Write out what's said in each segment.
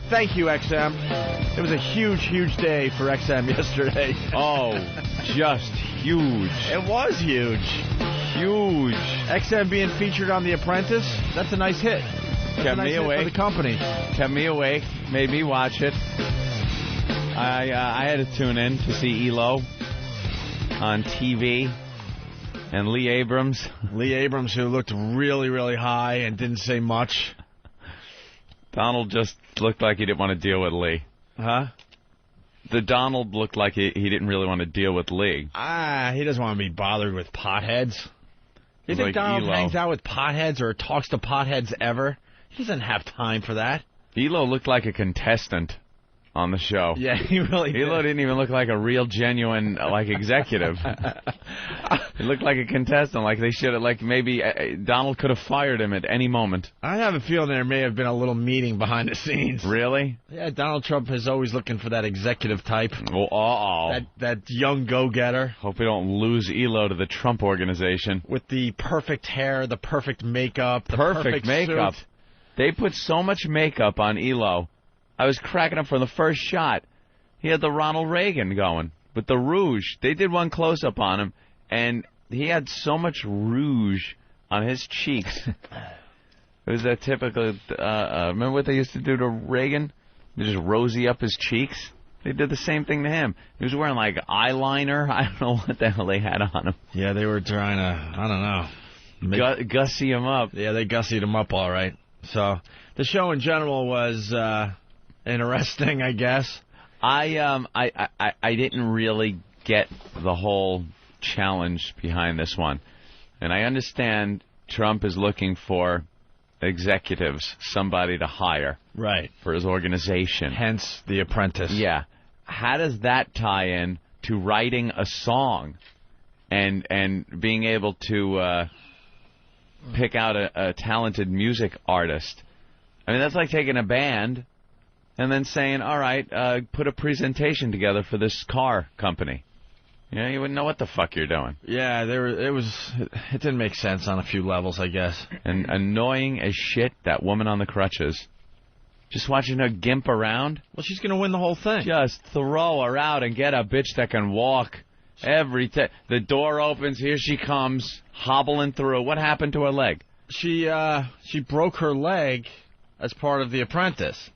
Thank you, XM. It was a huge, huge day for XM yesterday. Oh, just huge. It was huge. Huge. XM being featured on The Apprentice, that's a nice hit. Kept me awake. For the company. Kept me awake. Made me watch it. I had to tune in to see ELO on TV. And Lee Abrams. Lee Abrams, who looked really, really high and didn't say much. Donald just looked like he didn't want to deal with Lee. Huh? The Donald looked like he didn't really want to deal with Lee. He doesn't want to be bothered with potheads. You think like Donald ELO. hangs out with potheads or talks to potheads ever? He doesn't have time for that. ELO looked like a contestant on the show. Yeah, he really did. ELO didn't even look like a real, genuine, executive. He looked like a contestant, like they should have, maybe Donald could have fired him at any moment. I have a feeling there may have been a little meeting behind the scenes. Really? Yeah, Donald Trump is always looking for that executive type. Oh, That young go-getter. Hope we don't lose ELO to the Trump organization. With the perfect hair, the perfect makeup, the perfect makeup. suit. They put so much makeup on ELO. I was cracking up from the first shot. He had the Ronald Reagan going with the rouge. They did one close-up on him, and he had so much rouge on his cheeks. It was that typical, remember what they used to do to Reagan? They just rosy up his cheeks. They did the same thing to him. He was wearing, eyeliner. I don't know what the hell they had on him. Yeah, they were trying to, I don't know. Gussy him up. Yeah, they gussied him up all right. So the show in general was interesting, I guess. I didn't really get the whole challenge behind this one. And I understand Trump is looking for executives, somebody to hire. Right. For his organization. Hence The Apprentice. Yeah. How does that tie in to writing a song and being able to pick out a talented music artist? I mean, that's like taking a band and then saying, all right, put a presentation together for this car company. You know, you wouldn't know what the fuck you're doing. Yeah, it didn't make sense on a few levels, I guess. And annoying as shit, that woman on the crutches. Just watching her gimp around. Well, she's going to win the whole thing. Just throw her out and get a bitch that can walk. The door opens, here she comes, hobbling through. What happened to her leg? She broke her leg as part of The Apprentice.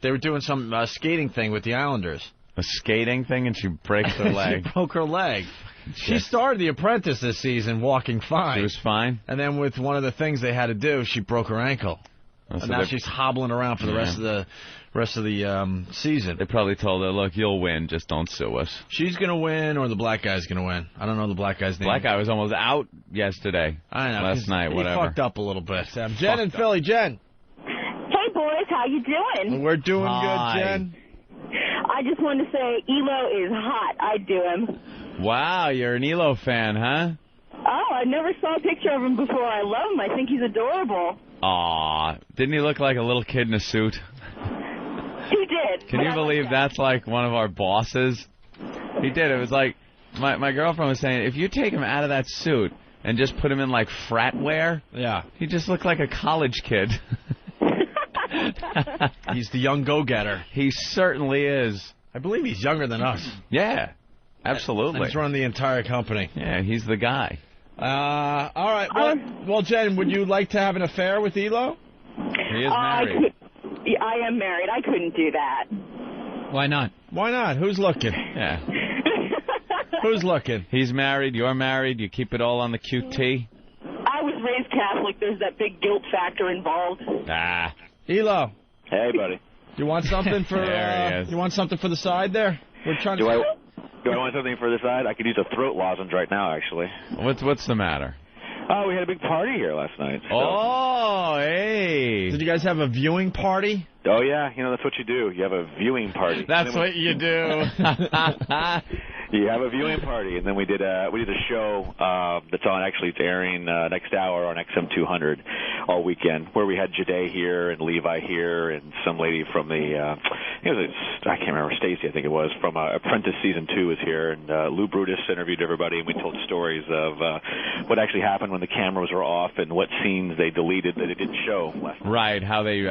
They were doing some skating thing with the Islanders. A skating thing, and she breaks her leg. She broke her leg. She started The Apprentice this season walking fine. She was fine? And then with one of the things they had to do, she broke her ankle. And now she's hobbling around for the rest of the season. They probably told her, look, you'll win, just don't sue us. She's going to win, or the black guy's going to win. I don't know the black guy's name. Black guy was almost out yesterday. I know. Last night, whatever. He fucked up a little bit. Jen in Philly. Jen. Hey, boys. How you doing? We're doing good, Jen. I just wanted to say ELO is hot. I do him. Wow, you're an ELO fan, huh? Oh, I never saw a picture of him before. I love him. I think he's adorable. Aw, didn't he look like a little kid in a suit? He did. Can you believe that's like one of our bosses? He did. It was like, my girlfriend was saying, if you take him out of that suit and just put him in like frat wear, yeah, he just looked like a college kid. He's the young go-getter. He certainly is. I believe he's younger than us. Yeah, absolutely. He's run the entire company. Yeah, he's the guy. All right. Well, Jen, would you like to have an affair with ELO? He is married. I am married. I couldn't do that. Why not? Why not? Who's looking? Yeah. Who's looking? He's married. You're married. You keep it all on the QT. I was raised Catholic. There's that big guilt factor involved. Ah. ELO. Hey, buddy. You want something for? There he is. You want something for the side there? We're trying to. Do I want something for the side? I could use a throat lozenge right now, actually. What's the matter? Oh, we had a big party here last night. So. Oh, hey. Did you guys have a viewing party? Oh, yeah. You know, that's what you do. You have a viewing party. That's what you do. You have a viewing party, and then we did a show that's on. Actually, it's airing next hour on XM 200. all weekend, where we had Jade here and Levi here and some lady from the, I can't remember, Stacy, I think it was, from Apprentice Season 2 was here, and Lou Brutus interviewed everybody, and we told stories of what actually happened when the cameras were off and what scenes they deleted that it didn't show last night. Right, how they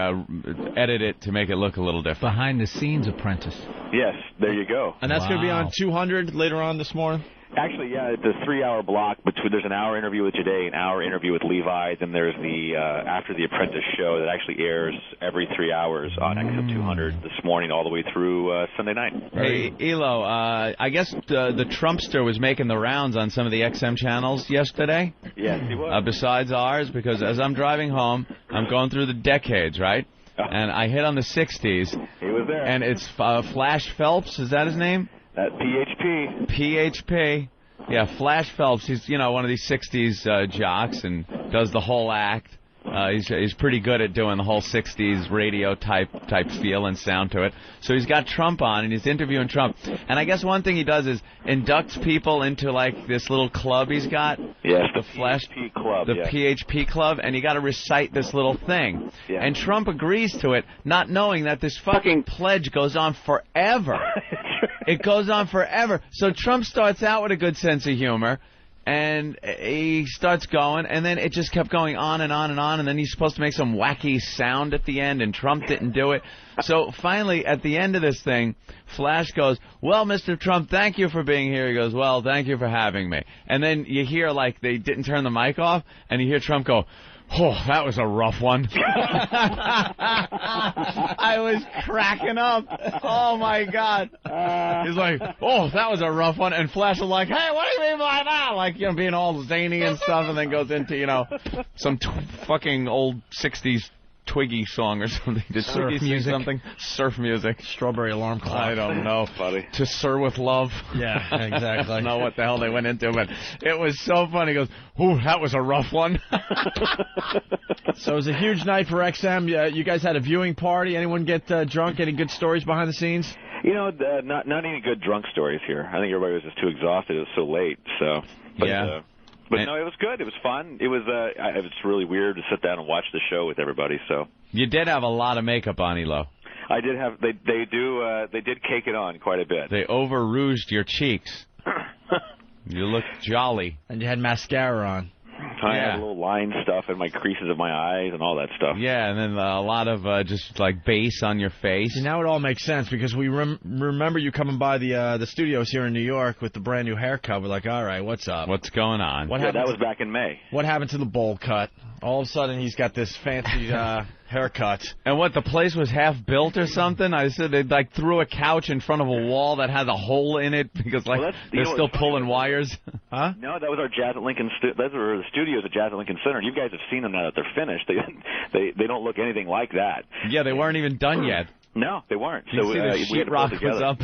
edit it to make it look a little different. Behind-the-scenes Apprentice. Yes, there you go. And that's going to be on 200 later on this morning? Actually, yeah, it's a 3-hour block. There's an hour interview with Jade, an hour interview with Levi, then there's the After the Apprentice show that actually airs every 3 hours on XM 200 this morning all the way through Sunday night. Hey, Elo, I guess the Trumpster was making the rounds on some of the XM channels yesterday. Yes, he was. Besides ours, because as I'm driving home, I'm going through the decades, right? And I hit on the 60s. He was there. And it's Flash Phelps, is that his name? PHP. PHP. Yeah, Flash Phelps. He's, one of these 60s jocks and does the whole act. He's pretty good at doing the whole 60s radio type feel and sound to it. So he's got Trump on, and he's interviewing Trump. And I guess one thing he does is inducts people into, like, this little club he's got. Yes, the Flash PHP Club. The PHP Club, and you got to recite this little thing. Yeah. And Trump agrees to it, not knowing that this fucking pledge goes on forever. It goes on forever. So Trump starts out with a good sense of humor. And he starts going, and then it just kept going on and on and on, and then he's supposed to make some wacky sound at the end, and Trump didn't do it. So finally, at the end of this thing, Flash goes, "Well, Mr. Trump, thank you for being here." He goes, "Well, thank you for having me." And then you hear, like, they didn't turn the mic off, and you hear Trump go, "Oh, that was a rough one." I was cracking up. Oh, my God. He's like, "Oh, that was a rough one." And Flash was like, "Hey, what do you mean by that?" Like, being all zany and stuff, and then goes into, some fucking old 60s Twiggy song or something. Did Twiggy sing something? Surf music. Strawberry Alarm Clock. I don't know. Buddy. To Sir with Love. Yeah, exactly. I don't know what the hell they went into, but it was so funny. He goes, "Ooh, that was a rough one." So it was a huge night for XM. You guys had a viewing party. Anyone get drunk? Any good stories behind the scenes? Not any good drunk stories here. I think everybody was just too exhausted. It was so late. So, but, yeah. But no, it was good. It was fun. It was. It's really weird to sit down and watch the show with everybody. So you did have a lot of makeup on, Elo. I did have. They did cake it on quite a bit. They over rouged your cheeks. You looked jolly. And you had mascara on. I had little line stuff in my creases of my eyes and all that stuff. Yeah, and then a lot of just like base on your face. See, now it all makes sense because we remember you coming by the studios here in New York with the brand new haircut. We're like, all right, what's up? What's going on? That was back in May. What happened to the bowl cut? All of a sudden, he's got this fancy haircut. And what, the place was half built or something? I said they like threw a couch in front of a wall that had a hole in it because they're still pulling wires. Huh? No, that was our Jazz at Lincoln. Those were the studios at Jazz at Lincoln Center. You guys have seen them now that they're finished. They don't look anything like that. Yeah, they weren't even done yet. No, they weren't. You see the sheetrock was up.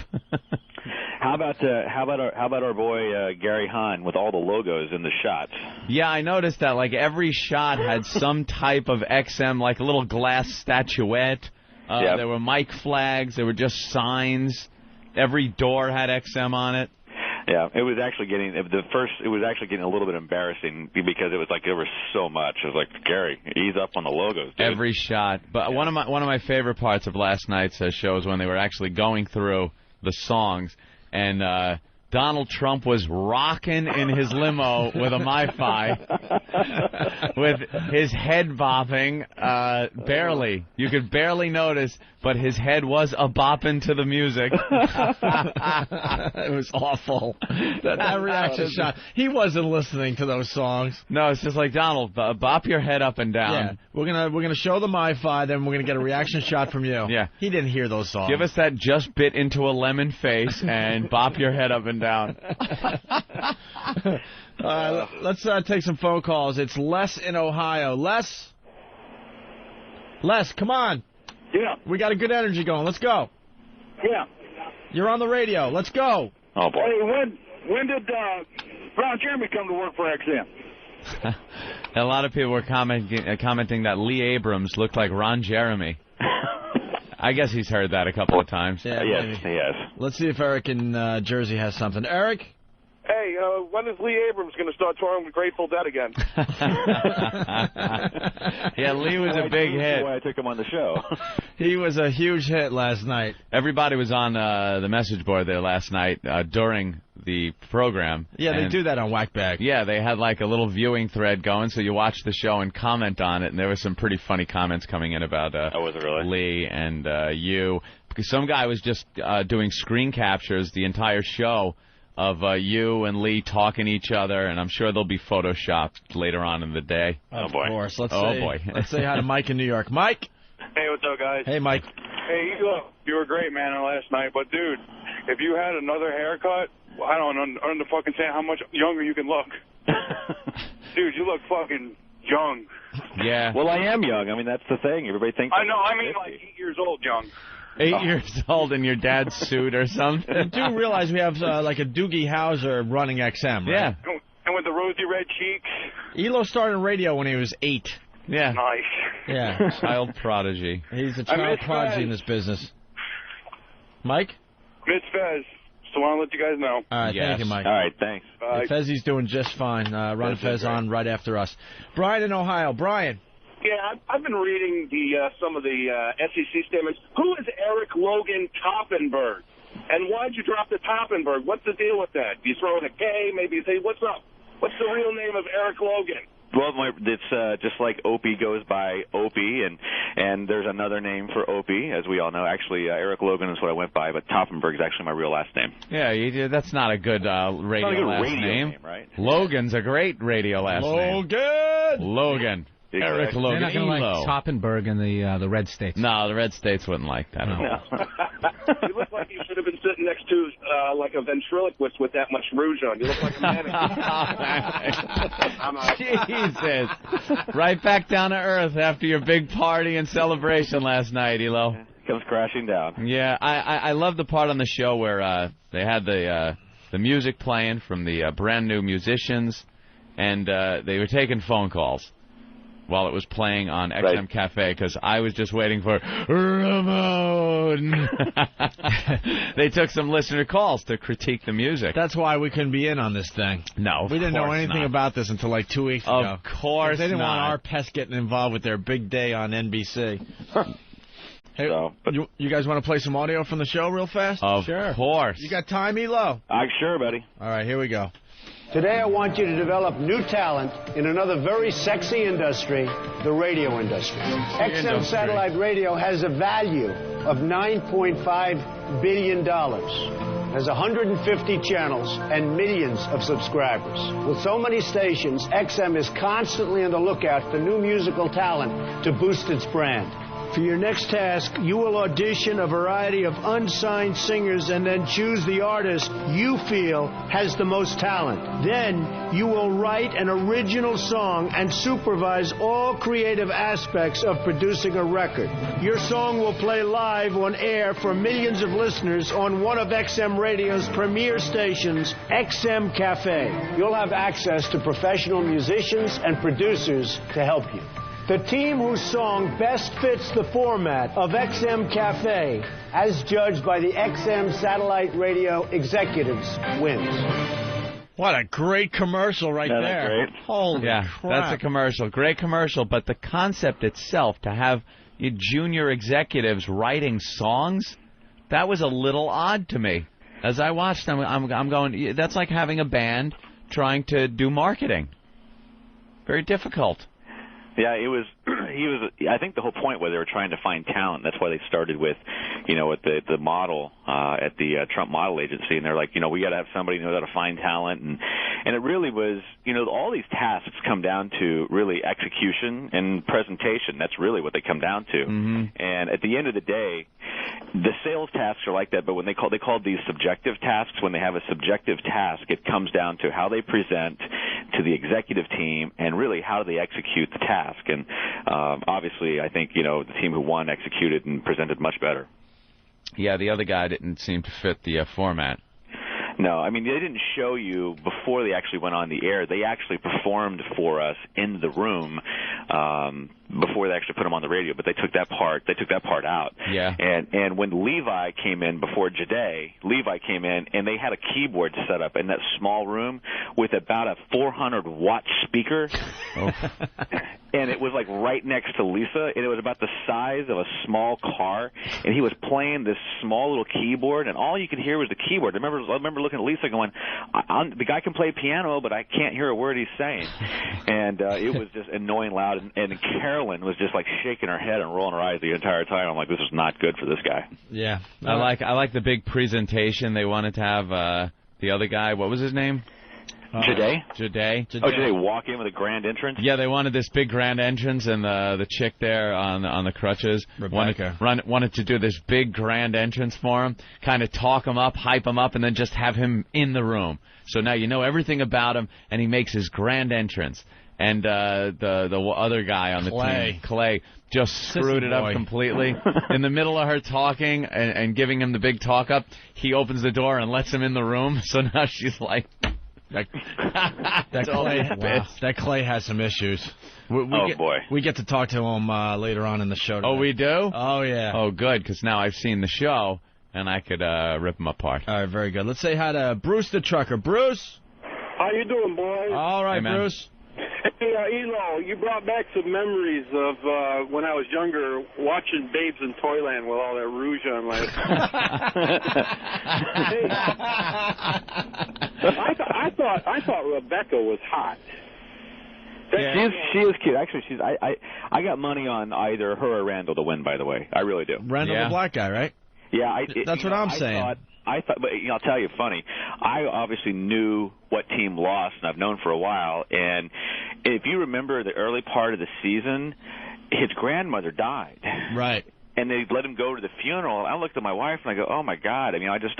How about our boy Gary Hahn with all the logos in the shots? Yeah, I noticed that. Like every shot had some type of XM, like a little glass statuette. Yep. There were mic flags. There were just signs. Every door had XM on it. Yeah, it was actually getting a little bit embarrassing because it was like there was so much. It was like, Gary, ease up on the logos, dude. Every shot. But one of my favorite parts of last night's show was when they were actually going through the songs, and Donald Trump was rocking in his limo with a MiFi, with his head bopping, barely. You could barely notice, but his head was a bopping to the music. It was awful. That reaction shot. He wasn't listening to those songs. No, it's just like, Donald, bop your head up and down. Yeah, we're gonna show the MiFi, then we're gonna get a reaction shot from you. Yeah, he didn't hear those songs. Give us that just bit into a lemon face and bop your head up and down. Let's take some phone calls. It's Les in Ohio. Les, come on. Yeah. We got a good energy going. Let's go. Yeah. You're on the radio. Let's go. Oh, boy. Hey, when did Ron Jeremy come to work for XM? A lot of people were commenting that Lee Abrams looked like Ron Jeremy. I guess he's heard that a couple of times. Yeah, yes, he has. Let's see if Eric in Jersey has something. Eric? Hey, when is Lee Abrams going to start touring with Grateful Dead again? Yeah, Lee was a big hit. Why I took him on the show. He was a huge hit last night. Everybody was on the message board there last night during the program. Yeah, they do that on Whackbag. Yeah, they had like a little viewing thread going, so you watch the show and comment on it, and there were some pretty funny comments coming in about was it really? Lee and you. Because some guy was just doing screen captures the entire show of you and Lee talking to each other, and I'm sure they'll be photoshopped later on in the day. Of course. Let's say hi to Mike in New York. Mike? Hey, what's up, guys? Hey, Mike. Hey, you were great, man, last night. But, dude, if you had another haircut, I don't fucking say how much younger you can look. Dude, you look fucking young. Yeah. Well, I am young. I mean, that's the thing. Everybody thinks. I know. I mean, like 8 years old, young. 8 years old in your dad's suit or something. You do realize we have like a Doogie Howser running XM, right? Yeah. And with the rosy red cheeks. Elo started in radio when he was 8. Yeah. Nice. Yeah. Child prodigy. He's a child prodigy in this business. Mike? Miss Fez. So I want to let you guys know. All right, thank you, Mike. All right, thanks. Hey, Fezzi's doing just fine. Run Fez on right after us. Brian in Ohio. Brian. Yeah, I've been reading some of the SEC statements. Who is Eric Logan Toppenberg? And why'd you drop the Toppenberg? What's the deal with that? Do you throw in a K? Maybe you say, what's up? What's the real name of Eric Logan? Well, it's just like Opie goes by Opie, and there's another name for Opie, as we all know. Actually, Eric Logan is what I went by, but Toppenberg is actually my real last name. Yeah, that's not a good radio last name. Right? Logan's a great radio last name. Logan. Exactly. Eric Logan. They're not going to like Toppenberg in the red states. No, the red states wouldn't like that. No. You look like you should have been sitting next to like a ventriloquist with that much rouge on. You look like a mannequin. Jesus. Right back down to earth after your big party and celebration last night, Elo. Comes crashing down. Yeah, I love the part on the show where they had the music playing from the brand new musicians, and they were taking phone calls while it was playing on XM Cafe, because I was just waiting for Ramon. They took some listener calls to critique the music. That's why we couldn't be in on this thing. No, we didn't know anything about this until like 2 weeks ago. Of course they didn't not. want our pest getting involved with their big day on NBC. Hey, you guys want to play some audio from the show real fast? Of course. You got time, Elo? Sure, buddy. All right, here we go. Today I want you to develop new talent in another very sexy industry, the radio industry. XM satellite radio has a value of $9.5 billion. Has 150 channels and millions of subscribers. With so many stations, XM is constantly on the lookout for new musical talent to boost its brand. For your next task, you will audition a variety of unsigned singers and then choose the artist you feel has the most talent. Then, you will write an original song and supervise all creative aspects of producing a record. Your song will play live on air for millions of listeners on one of XM Radio's premier stations, XM Cafe. You'll have access to professional musicians and producers to help you. The team whose song best fits the format of XM Cafe, as judged by the XM Satellite Radio executives, wins. What a great commercial right there. Great. Holy crap. That's a commercial. Great commercial, but the concept itself, to have junior executives writing songs, that was a little odd to me. As I watched them, I'm going, that's like having a band trying to do marketing. Very difficult. Yeah, he was. I think the whole point was they were trying to find talent. That's why they started with, at the model at the Trump Model Agency, and they're like, we got to have somebody who knows how to find talent, and it really was, all these tasks come down to really execution and presentation. That's really what they come down to. Mm-hmm. And at the end of the day, the sales tasks are like that, but when they call these subjective tasks. When they have a subjective task, it comes down to how they present to the executive team and really how do they execute the task. And obviously, I think the team who won executed and presented much better. Yeah, the other guy didn't seem to fit the format. No, I mean, they didn't show you before they actually went on the air. They actually performed for us in the room before they actually put him on the radio, but they took that part out. Yeah. And when Levi came in before Jade, Levi came in and they had a keyboard set up in that small room with about a 400-watt speaker. Oh. And it was like right next to Lisa, and it was about the size of a small car, and he was playing this small little keyboard, and all you could hear was the keyboard. I remember looking at Lisa going, the guy can play piano, but I can't hear a word he's saying. And it was just annoying loud, and Carolyn was just like shaking her head and rolling her eyes the entire time. I'm like, this is not good for this guy. Yeah. I like the big presentation they wanted to have the other guy. What was his name? Jade? Jade. Oh, did they walk in with a grand entrance? Yeah, they wanted this big grand entrance, and the chick there on the crutches wanted to do this big grand entrance for him, kind of talk him up, hype him up, and then just have him in the room. So now you know everything about him, and he makes his grand entrance. And the other guy on the team, Clay, just screwed it up completely. In the middle of her talking and giving him the big talk up, he opens the door and lets him in the room. So now she's like... That Clay has some issues. Boy. We get to talk to him later on in the show today. Oh, we do? Oh, yeah. Oh, good, because now I've seen the show, and I could rip him apart. All right, very good. Let's say hi to Bruce the Trucker. Bruce? How you doing, boys? All right, hey, Bruce. Hey, Elo, you brought back some memories of when I was younger watching Babes in Toyland with all that rouge on last night. I thought Rebecca was hot. Yeah. She is cute. Actually, I got money on either her or Randall to win, by the way. I really do. Randall the black guy, right? Yeah. That's what I'm saying. I thought, but I'll tell you, funny. I obviously knew what team lost, and I've known for a while. And if you remember the early part of the season, his grandmother died. Right. And they let him go to the funeral. I looked at my wife and I go, "Oh my God!" I mean, I just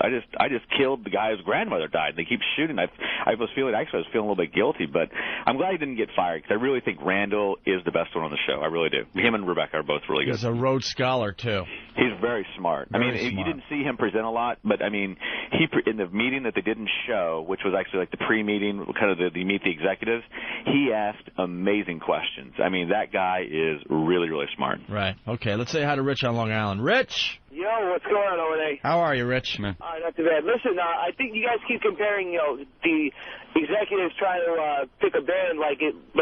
killed the guy whose grandmother died. They keep shooting. I was feeling a little bit guilty, but I'm glad he didn't get fired because I really think Randall is the best one on the show. I really do. Him and Rebecca are both really good. He's a Rhodes Scholar too. He's very smart. You didn't see him present a lot, but I mean, in the meeting that they didn't show, which was actually like the pre-meeting, kind of the meet the executives, he asked amazing questions. I mean, that guy is really, really smart. Right. Okay. Let's say hi to Rich on Long Island. Rich? Yo, what's going on over there? How are you, Rich? Not too bad. Listen, I think you guys keep comparing, the executives trying to pick a band like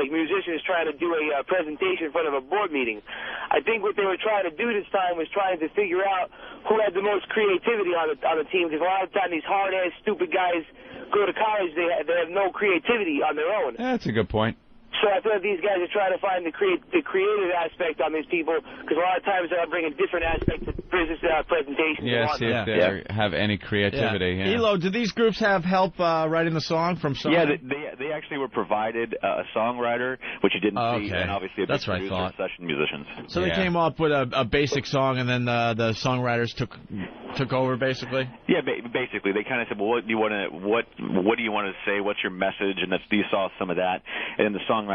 musicians trying to do a presentation in front of a board meeting. I think what they were trying to do this time was trying to figure out who had the most creativity on the team, because a lot of the time these hard-ass, stupid guys go to college, they have no creativity on their own. That's a good point. So I feel like these guys are trying to find the creative aspect on these people, because a lot of times they're bringing different aspects of business presentations. Yeah, see if they have any creativity. Yeah. Elo, do these groups have help writing the song from song? Yeah, they actually were provided a songwriter, which you didn't see, and obviously a big producer and session musicians. So they came up with a basic song, and then the songwriters took over, basically. Yeah, basically they kind of said, well, what do you want to say? What's your message? And you saw some of that, and then the songwriters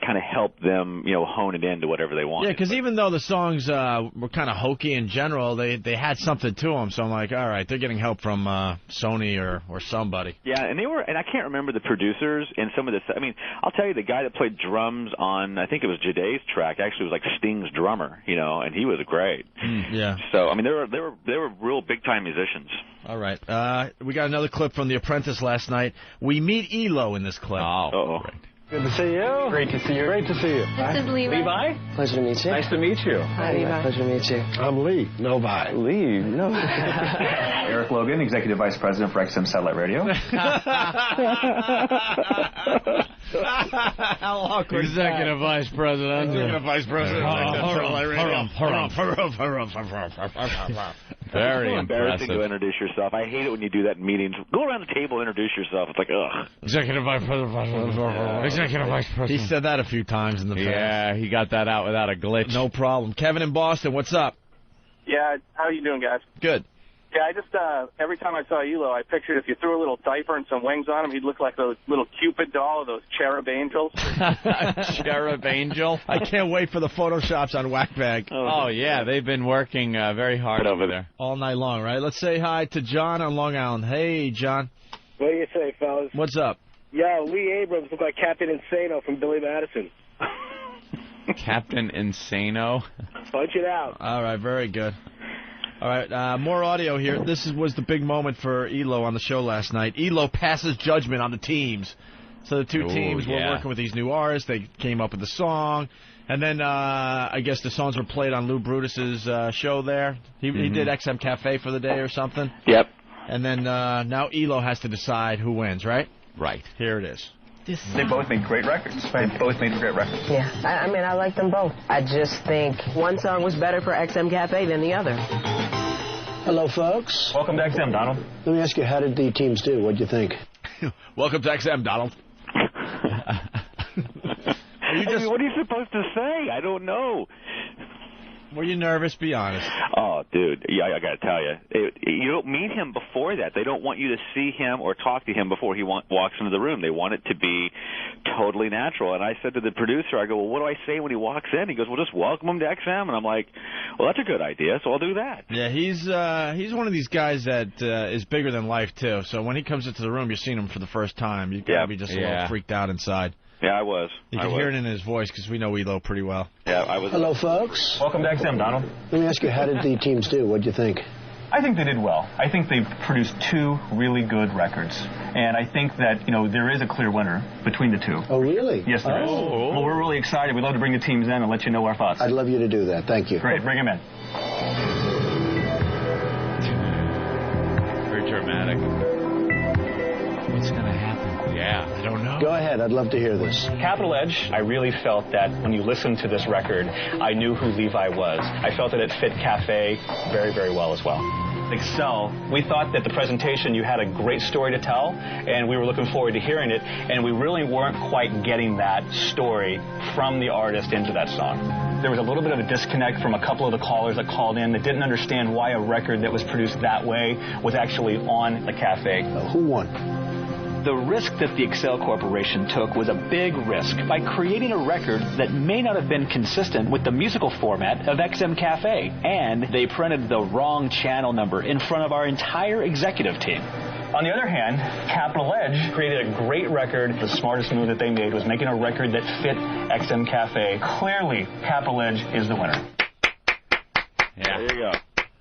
kind of helped them, hone it into whatever they wanted. Yeah, because even though the songs were kind of hokey in general, they had something to them. So I'm like, all right, they're getting help from Sony or somebody. Yeah, and I can't remember the producers and some of this. I mean, I'll tell you, the guy that played drums on, I think it was Jade's track, actually was like Sting's drummer, and he was great. Yeah. So I mean, they were real big time musicians. All right, we got another clip from The Apprentice last night. We meet Elo in this clip. Oh. Right. Good to see you. Great to see you. Great to see you. This is Levi. Levi? Pleasure to meet you. Nice to meet you. Hi, Levi. Pleasure to meet you. I'm Lee. Novi. Lee. No. Eric Logan, Executive Vice President for XM Satellite Radio. How awkward. Executive Vice President. Executive Vice President. Very embarrassing impressive. to introduce yourself. I hate it when you do that in meetings. Go around the table and introduce yourself. It's like, ugh. Executive Vice President. Executive Vice President. He said that a few times in the past. Yeah, he got that out without a glitch. No problem. Kevin in Boston, what's up? Yeah, how are you doing, guys? Good. Yeah, I just, every time I saw Elo, I pictured if you threw a little diaper and some wings on him, he'd look like those little Cupid doll, those cherub angels. Cherub angel? I can't wait for the Photoshops on Whackbag. Oh, yeah, they've been working very hard over there. All night long, right? Let's say hi to John on Long Island. Hey, John. What do you say, fellas? What's up? Yo, Lee Abrams looked like Captain Insano from Billy Madison. Captain Insano. Punch it out. All right, very good. All right, more audio here. This was the big moment for ELO on the show last night. ELO passes judgment on the teams. So the two teams were working with these new artists. They came up with the song. And then I guess the songs were played on Lou Brutus's show there. He did XM Cafe for the day or something. Yep. And then now ELO has to decide who wins, right? Right. Here it is. They both made great records. They both made great records. Yeah, I mean, I like them both. I just think one song was better for XM Cafe than the other. Hello, folks. Welcome to XM, Donald. Let me ask you, how did the teams do? What'd you think? Welcome to XM, Donald. What are you supposed to say? I don't know. Were you nervous? Be honest. Oh, dude, yeah, I got to tell you, you don't meet him before that. They don't want you to see him or talk to him before he walks into the room. They want it to be totally natural. And I said to the producer, I go, well, what do I say when he walks in? He goes, well, just welcome him to XM. And I'm like, well, that's a good idea, so I'll do that. Yeah, he's one of these guys that is bigger than life, too. So when he comes into the room, you're seeing him for the first time. You've got to be just a little freaked out inside. Yeah, I was. You can hear it in his voice because we know ELO pretty well. Yeah, I was. Hello, folks. Welcome to XM, Donald. Let me ask you, how did the teams do? What'd you think? I think they did well. I think they produced two really good records. And I think that, there is a clear winner between the two. Oh, really? Yes, there is. Well, we're really excited. We'd love to bring the teams in and let you know our thoughts. I'd love you to do that. Thank you. Great. Bring them in. Very dramatic. What's going to happen? Yeah, I don't know. Go ahead. I'd love to hear this. Capital Edge, I really felt that when you listened to this record, I knew who Levi was. I felt that it fit Cafe very, very well as well. Excel, we thought that the presentation, you had a great story to tell, and we were looking forward to hearing it, and we really weren't quite getting that story from the artist into that song. There was a little bit of a disconnect from a couple of the callers that called in that didn't understand why a record that was produced that way was actually on the Cafe. Who won? The risk that the Excel Corporation took was a big risk by creating a record that may not have been consistent with the musical format of XM Cafe, and they printed the wrong channel number in front of our entire executive team. On the other hand, Capital Edge created a great record. The smartest move that they made was making a record that fit XM Cafe. Clearly, Capital Edge is the winner. Yeah. There you go.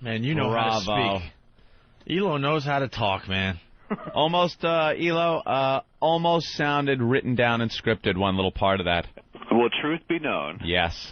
Man, you know how to speak. ELO knows how to talk, man. Almost, ELO, almost sounded written down and scripted, one little part of that. Well, truth be known. Yes.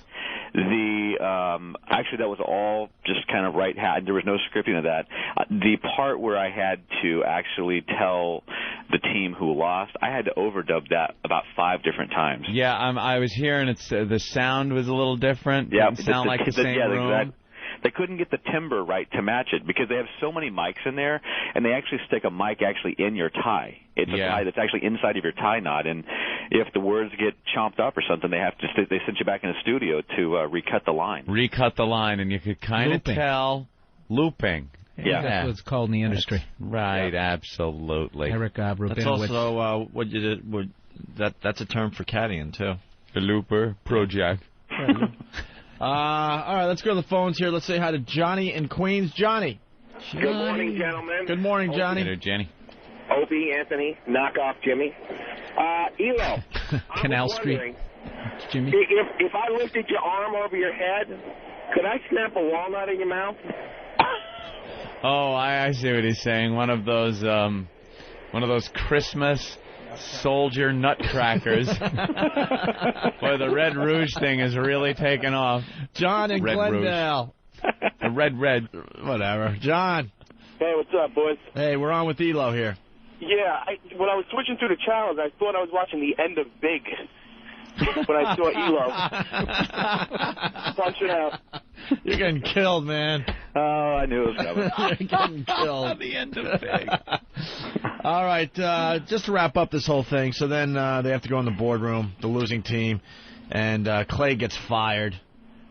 Actually, that was all just kind of right. There was no scripting of that. The part where I had to actually tell the team who lost, I had to overdub that about 5 different times. Yeah, I was hearing the sound was a little different. Yeah, didn't sound like the same room. Exactly. They couldn't get the timbre right to match it because they have so many mics in there, and they actually stick a mic actually in your tie. It's a tie that's actually inside of your tie knot, and if the words get chomped up or something, they send you back in the studio to recut the line. Recut the line, and you could kind of tell looping. Yeah, that's what it's called in the industry. Right, absolutely. Eric Rubinowitz. That's also what you did. That's a term for caddying too. The looper project. All right, let's go to the phones here. Let's say hi to Johnny in Queens. Johnny. Good morning, gentlemen. Good morning, Johnny. Hey there, Jenny. Opie, Anthony, knockoff Jimmy. ELO. Canal Street. Jimmy. If I lifted your arm over your head, could I snap a walnut in your mouth? Oh, I see what he's saying. One of those Christmas soldier nutcrackers where the Red Rouge thing is really taking off. John in Glendale. Red. Whatever. John. Hey, what's up, boys? Hey, we're on with ELO here. Yeah, when I was switching through the channels, I thought I was watching the end of Big when I saw ELO. Punch it out. You're getting killed, man. Oh, I knew it was coming. You're getting killed. The end of Big. All right, just to wrap up this whole thing, so then they have to go in the boardroom, the losing team, and Clay gets fired.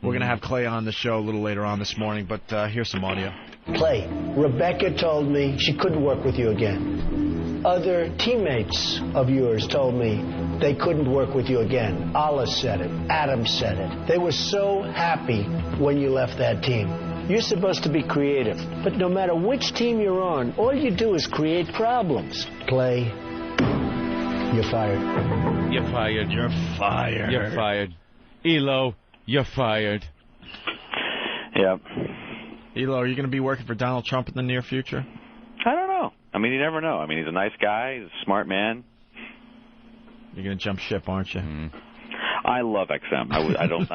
We're going to have Clay on the show a little later on this morning, but here's some audio. Clay, Rebecca told me she couldn't work with you again. Other teammates of yours told me they couldn't work with you again. Allah said it. Adam said it. They were so happy when you left that team. You're supposed to be creative, but no matter which team you're on, all you do is create problems. Clay, you're fired. You're fired. You're fired. You're fired. Elo, you're fired. Yeah. Elo, are you going to be working for Donald Trump in the near future? I don't know. I mean, you never know. I mean, he's a nice guy. He's a smart man. You're going to jump ship, aren't you? I love XM. I don't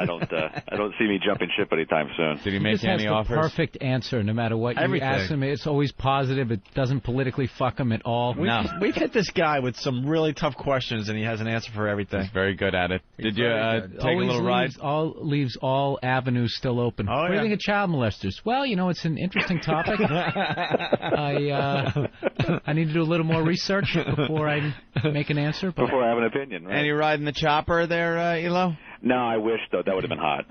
see me jumping ship anytime soon. Did he make any offers? He has the perfect answer no matter what you ask him. It's always positive. It doesn't politically fuck him at all. We've hit this guy with some really tough questions, and he has an answer for everything. He's very good at it. Did you take a little ride? Leaves all avenues still open. What do you think of child molesters? Well, you know, it's an interesting topic. I need to do a little more research before I make an answer. Before I have an opinion, right? And you riding the chopper there, Elo? No, I wish, though. That would have been hot.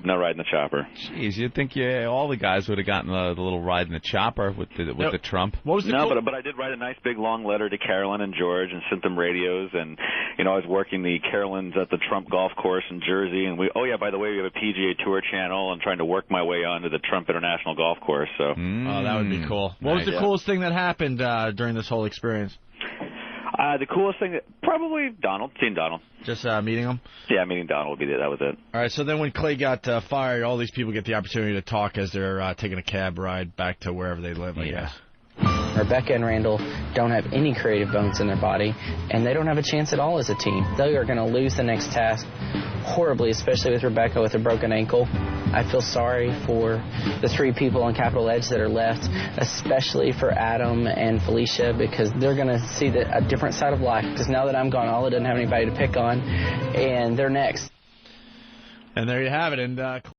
No riding the chopper. Jeez, you'd think all the guys would have gotten the little ride in the chopper with the Trump. What was but I did write a nice big long letter to Carolyn and George and sent them radios. And, you know, I was working the Carolyn's at the Trump golf course in Jersey. And by the way, we have a PGA Tour channel. I'm trying to work my way onto the Trump International Golf Course. So. Oh, that would be cool. What was the coolest thing that happened during this whole experience? The coolest thing, probably seeing Donald. Just meeting him? Yeah, meeting Donald would be that was it. All right, so then when Clay got fired, all these people get the opportunity to talk as they're taking a cab ride back to wherever they live, I guess. Rebecca and Randall don't have any creative bones in their body, and they don't have a chance at all as a team. They are going to lose the next task horribly, especially with Rebecca with a broken ankle. I feel sorry for the three people on Capitol Edge that are left, especially for Adam and Felicia, because they're going to see a different side of life. Because now that I'm gone, Alla doesn't have anybody to pick on, and they're next. And there you have it. And